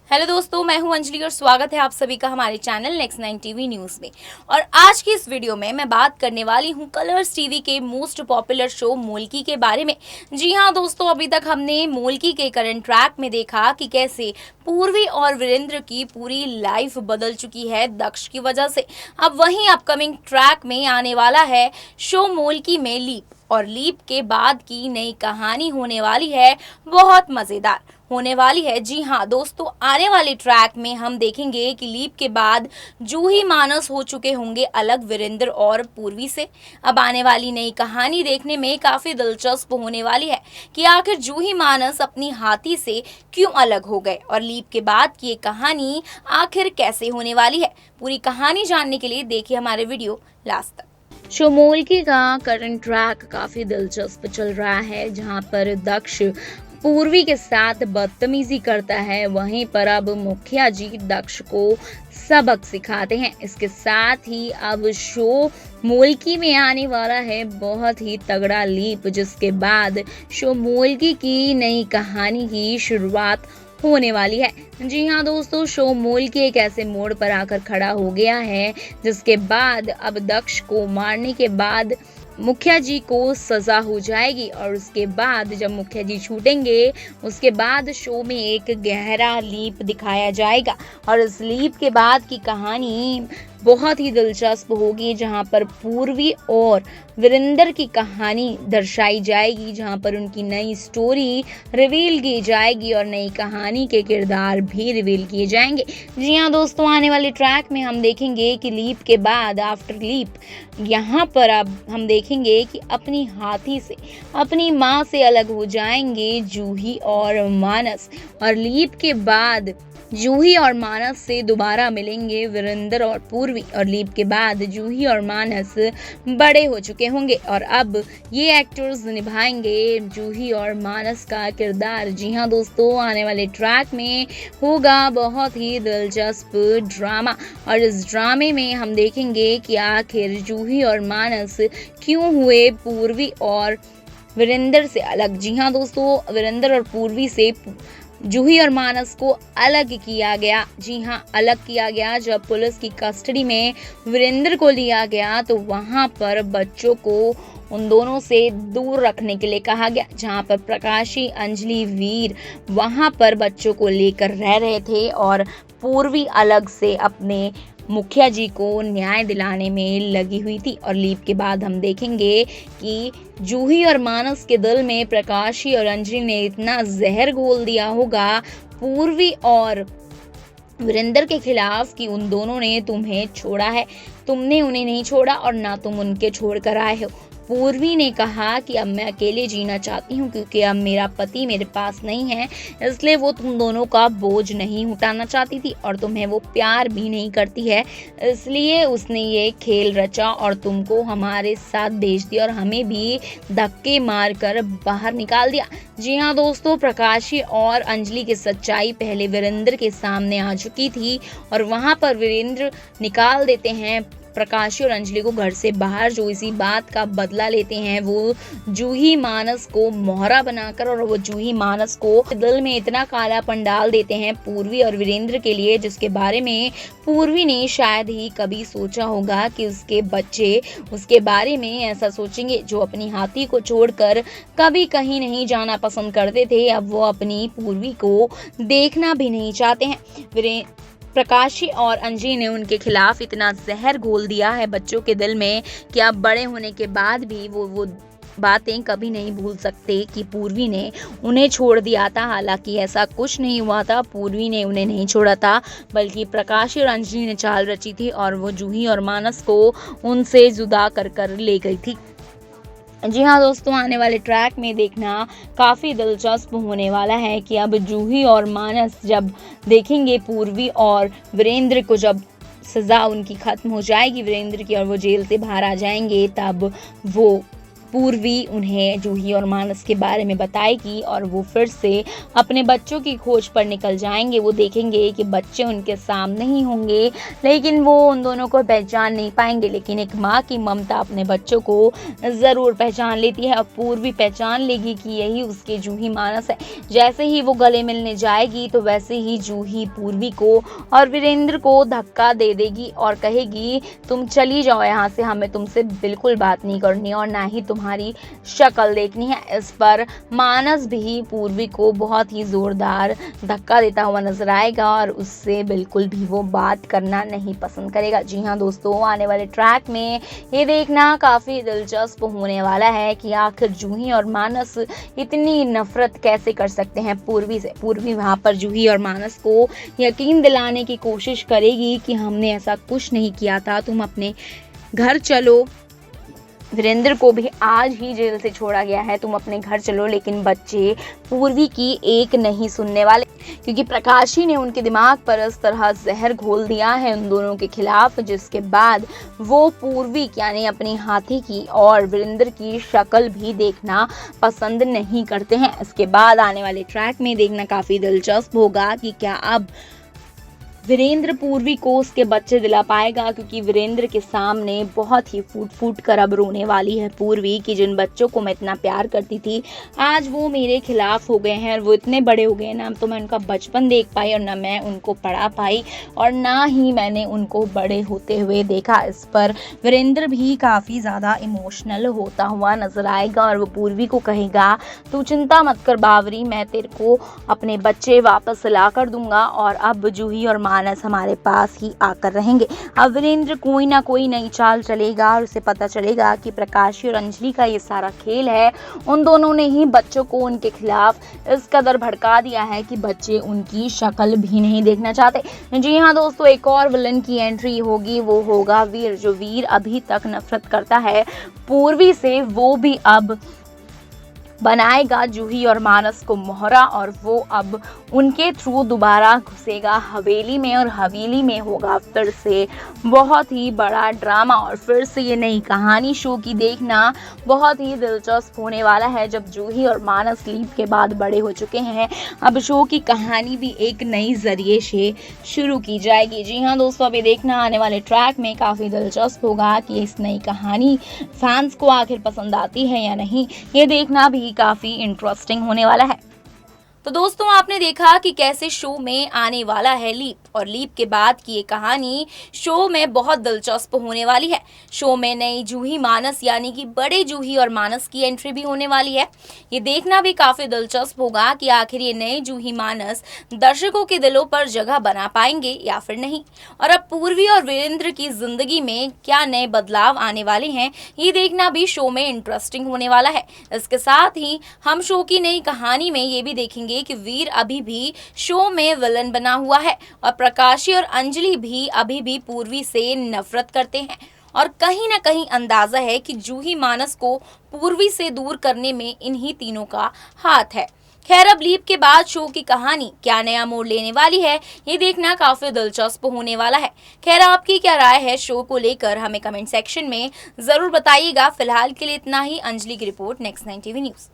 Hello दोस्तों, मैं हूं अंजलि और स्वागत है आप सभी का हमारे चैनल नेक्स्ट 9 टीवी न्यूज़ में। और आज की इस वीडियो में मैं बात करने वाली हूं कलर्स टीवी के मोस्ट पॉपुलर शो मोल्की के बारे में। जी हां दोस्तों, अभी तक हमने मोल्की के करंट ट्रैक में देखा कि कैसे पूर्वी और वीरेंद्र की पूरी लाइफ बदल चुकी है दक्ष की वजह से। अब वहीं अपकमिंग ट्रैक में आने वाला है शो मोल्की में लीप, और लीप के बाद की नई कहानी होने वाली है बहुत मज़ेदार होने वाली है। जी हाँ दोस्तों, आने वाले ट्रैक में हम देखेंगे कि लीप के बाद जूही मानस हो चुके होंगे अलग वीरेंद्र और पूर्वी से। अब आने वाली नई कहानी देखने में काफ़ी दिलचस्प होने वाली है कि आखिर जूही मानस अपनी हाथी से क्यों अलग हो गए और लीप के बाद की ये कहानी आखिर कैसे होने वाली है। पूरी कहानी जानने के लिए देखिए हमारे वीडियो लास्ट तक। शो मोल्की का करंट ट्रैक काफ़ी दिलचस्प चल रहा है, जहां पर दक्ष पूर्वी के साथ बदतमीजी करता है, वहीं पर अब मुखिया जी दक्ष को सबक सिखाते हैं। इसके साथ ही अब शो मोल्की में आने वाला है बहुत ही तगड़ा लीप, जिसके बाद शो मोल्की की नई कहानी की शुरुआत होने वाली है। जी हाँ दोस्तों, शो मोल्की एक ऐसे मोड़ पर आकर खड़ा हो गया है जिसके बाद अब दक्ष को मारने के बाद मुखिया जी को सजा हो जाएगी, और उसके बाद जब मुखिया जी छूटेंगे उसके बाद शो में एक गहरा लीप दिखाया जाएगा। और इस लीप के बाद की कहानी बहुत ही दिलचस्प होगी, जहां पर पूर्वी और वीरेंद्र की कहानी दर्शाई जाएगी, जहां पर उनकी नई स्टोरी रिवील की जाएगी और नई कहानी के किरदार भी रिवील किए जाएंगे। जी हाँ दोस्तों, आने वाले ट्रैक में हम देखेंगे कि लीप के बाद आफ्टर लीप यहाँ पर अब हम देखेंगे कि अपनी हाथी से अपनी माँ से अलग हो जाएंगे जूही और मानस, और लीप के बाद जूही और मानस से दोबारा मिलेंगे वीरेंद्र और पूर्वी, और लीप के बाद जूही और मानस बड़े हो चुके होंगे और अब ये एक्टर्स निभाएंगे जूही और मानस का किरदार। जी हाँ दोस्तों, आने वाले ट्रैक में होगा बहुत ही दिलचस्प ड्रामा, और इस ड्रामे में हम देखेंगे कि आखिर जूही और मानस क्यों हुए पूर्वी और वीरेंद्र से अलग। जी हाँ दोस्तों, वीरेंद्र और पूर्वी से जूही और मानस को अलग किया गया। जी हाँ, अलग किया गया। जब पुलिस की कस्टडी में वीरेंद्र को लिया गया तो वहाँ पर बच्चों को उन दोनों से दूर रखने के लिए कहा गया, जहाँ पर प्रकाशी, अंजलि, वीर वहाँ पर बच्चों को लेकर रह रहे थे, और पूर्वी अलग से अपने मुखिया जी को न्याय दिलाने में लगी हुई थी। और लीप के बाद हम देखेंगे कि जूही और मानस के दिल में प्रकाशी और अंजलि ने इतना जहर घोल दिया होगा पूर्वी और वीरेंद्र के खिलाफ कि उन दोनों ने तुम्हें छोड़ा है, तुमने उन्हें नहीं छोड़ा और ना तुम उनके छोड़ कर आए हो। पूर्वी ने कहा कि अब मैं अकेले जीना चाहती हूँ, क्योंकि अब मेरा पति मेरे पास नहीं है, इसलिए वो तुम दोनों का बोझ नहीं उठाना चाहती थी, और तुम्हें वो प्यार भी नहीं करती है, इसलिए उसने ये खेल रचा और तुमको हमारे साथ भेज दिया और हमें भी धक्के मार कर बाहर निकाल दिया। जी हाँ दोस्तों, प्रकाशी और अंजलि की सच्चाई पहले वीरेंद्र के सामने आ चुकी थी, और वहाँ पर वीरेंद्र निकाल देते हैं प्रकाशी और अंजलि को घर से बाहर, जो इसी बात का बदला लेते हैं। वो जूही मानस को मोहरा बनाकर, और वो जूही मानस को दिल में इतना कालापन डाल देते हैं पूर्वी और वीरेंद्र के लिए, जिसके बारे में पूर्वी ने शायद ही कभी सोचा होगा कि उसके बच्चे उसके बारे में ऐसा सोचेंगे। जो अपनी हाथी को छोड़कर कभी कहीं नहीं जाना पसंद करते थे, अब वो अपनी पूर्वी को देखना भी नहीं चाहते हैं। प्रकाशी और अंजलि ने उनके खिलाफ इतना जहर घोल दिया है बच्चों के दिल में कि अब बड़े होने के बाद भी वो बातें कभी नहीं भूल सकते कि पूर्वी ने उन्हें छोड़ दिया था। हालांकि ऐसा कुछ नहीं हुआ था, पूर्वी ने उन्हें नहीं छोड़ा था, बल्कि प्रकाशी और अंजलि ने चाल रची थी और वो जूही और मानस को उनसे जुदा कर ले गई थी। जी हाँ दोस्तों, आने वाले ट्रैक में देखना काफ़ी दिलचस्प होने वाला है कि अब जूही और मानस जब देखेंगे पूर्वी और वीरेंद्र को, जब सज़ा उनकी ख़त्म हो जाएगी वीरेंद्र की और वो जेल से बाहर आ जाएंगे, तब वो पूर्वी उन्हें जूही और मानस के बारे में बताएगी और वो फिर से अपने बच्चों की खोज पर निकल जाएंगे। वो देखेंगे कि बच्चे उनके सामने ही होंगे, लेकिन वो उन दोनों को पहचान नहीं पाएंगे। लेकिन एक माँ की ममता अपने बच्चों को ज़रूर पहचान लेती है और पूर्वी पहचान लेगी कि यही उसके जूही मानस है। जैसे ही वो गले मिलने जाएगी तो वैसे ही जूही पूर्वी को और वीरेंद्र को धक्का दे देगी और कहेगी, तुम चली जाओ यहाँ से, हमें तुमसे बिल्कुल बात नहीं करनी और ना ही तुम्हारी शक्ल देखनी है। इस पर मानस भी पूर्वी को बहुत ही जोरदार धक्का देता हुआ नजर आएगा और उससे बिल्कुल भी वो बात करना नहीं पसंद करेगा। जी हाँ दोस्तों, आने वाले ट्रैक में ये देखना काफी दिलचस्प होने वाला है कि आखिर जूही और मानस इतनी नफरत कैसे कर सकते हैं पूर्वी से। पूर्वी वहां पर जूही और मानस को यकीन दिलाने की कोशिश करेगी कि हमने ऐसा कुछ नहीं किया था, तुम अपने घर चलो। वीरेंद्र को भी आज ही जेल से छोड़ा गया है, तुम अपने घर चलो। लेकिन बच्चे पूर्वी की एक नहीं सुनने वाले, क्योंकि प्रकाशी ने उनके दिमाग पर इस तरह जहर घोल दिया है उन दोनों के खिलाफ, जिसके बाद वो पूर्वी यानी अपनी हाथी की और वीरेंद्र की शक्ल भी देखना पसंद नहीं करते हैं। इसके बाद आने वाले ट्रैक में देखना काफी दिलचस्प होगा कि क्या अब वीरेंद्र पूर्वी को उसके बच्चे दिला पाएगा, क्योंकि वीरेंद्र के सामने बहुत ही फूट फूट कर अब रोने वाली है पूर्वी कि जिन बच्चों को मैं इतना प्यार करती थी आज वो मेरे खिलाफ हो गए हैं और वो इतने बड़े हो गए ना, तो मैं उनका बचपन देख पाई और ना मैं उनको पढ़ा पाई और ना ही मैंने उनको बड़े होते हुए देखा। इस पर वीरेंद्र भी काफ़ी ज़्यादा इमोशनल होता हुआ नजर आएगा और वो पूर्वी को कहेगा, तू चिंता मत कर बावरी, मैं तेरे को अपने बच्चे वापस ला कर दूंगा और अब जूही और मानस हमारे पास ही आकर रहेंगे। अब वीरेंद्र कोई ना कोई नई चाल चलेगा और उसे पता चलेगा कि प्रकाशी और अंजलि का ये सारा खेल है। उन दोनों ने ही बच्चों को उनके खिलाफ इस कदर भड़का दिया है कि बच्चे उनकी शक्ल भी नहीं देखना चाहते। जी हाँ दोस्तों, एक और विलन की एंट्री होगी, वो होगा वीर। जो वीर अभी तक नफरत करता है पूर्वी से, वो भी अब बनाएगा जूही और मानस को मोहरा और वो अब उनके थ्रू दोबारा घुसेगा हवेली में और हवेली में होगा फिर से बहुत ही बड़ा ड्रामा और फिर से ये नई कहानी शो की देखना बहुत ही दिलचस्प होने वाला है। जब जूही और मानस लीप के बाद बड़े हो चुके हैं, अब शो की कहानी भी एक नई जरिए से शुरू की जाएगी। जी हाँ दोस्तों, अभी देखना आने वाले ट्रैक में काफ़ी दिलचस्प होगा कि इस नई कहानी फैंस को आखिर पसंद आती है या नहीं, ये देखना भी काफी इंटरेस्टिंग होने वाला है। तो दोस्तों, आपने देखा कि कैसे शो में आने वाला है लीप और लीप के बाद की ये कहानी शो में बहुत दिलचस्प होने वाली है। शो में नई जूही मानस यानी कि बड़े जूही और मानस की एंट्री भी होने वाली है। ये देखना भी काफी दिलचस्प होगा कि आखिर ये नए जूही मानस दर्शकों के दिलों पर जगह बना पाएंगे या फिर नहीं, और अब पूर्वी और वीरेंद्र की जिंदगी में क्या नए बदलाव आने वाले हैं, ये देखना भी शो में इंटरेस्टिंग होने वाला है। इसके साथ ही हम शो की नई कहानी में ये भी देखेंगे कि वीर अभी भी शो में विलन बना हुआ है और प्रकाशी और अंजलि भी अभी भी पूर्वी से नफरत करते हैं और कहीं ना कहीं अंदाजा है कि जूही मानस को पूर्वी से दूर करने में इन्हीं तीनों का हाथ है। खैर, अब लीप के बाद शो की कहानी क्या नया मोड़ लेने वाली है, ये देखना काफी दिलचस्प होने वाला है। खैर, आपकी क्या राय है शो को लेकर, हमें कमेंट सेक्शन में जरूर बताइएगा। फिलहाल के लिए इतना ही। अंजलि की रिपोर्ट, नेक्स्ट 9 टीवी न्यूज।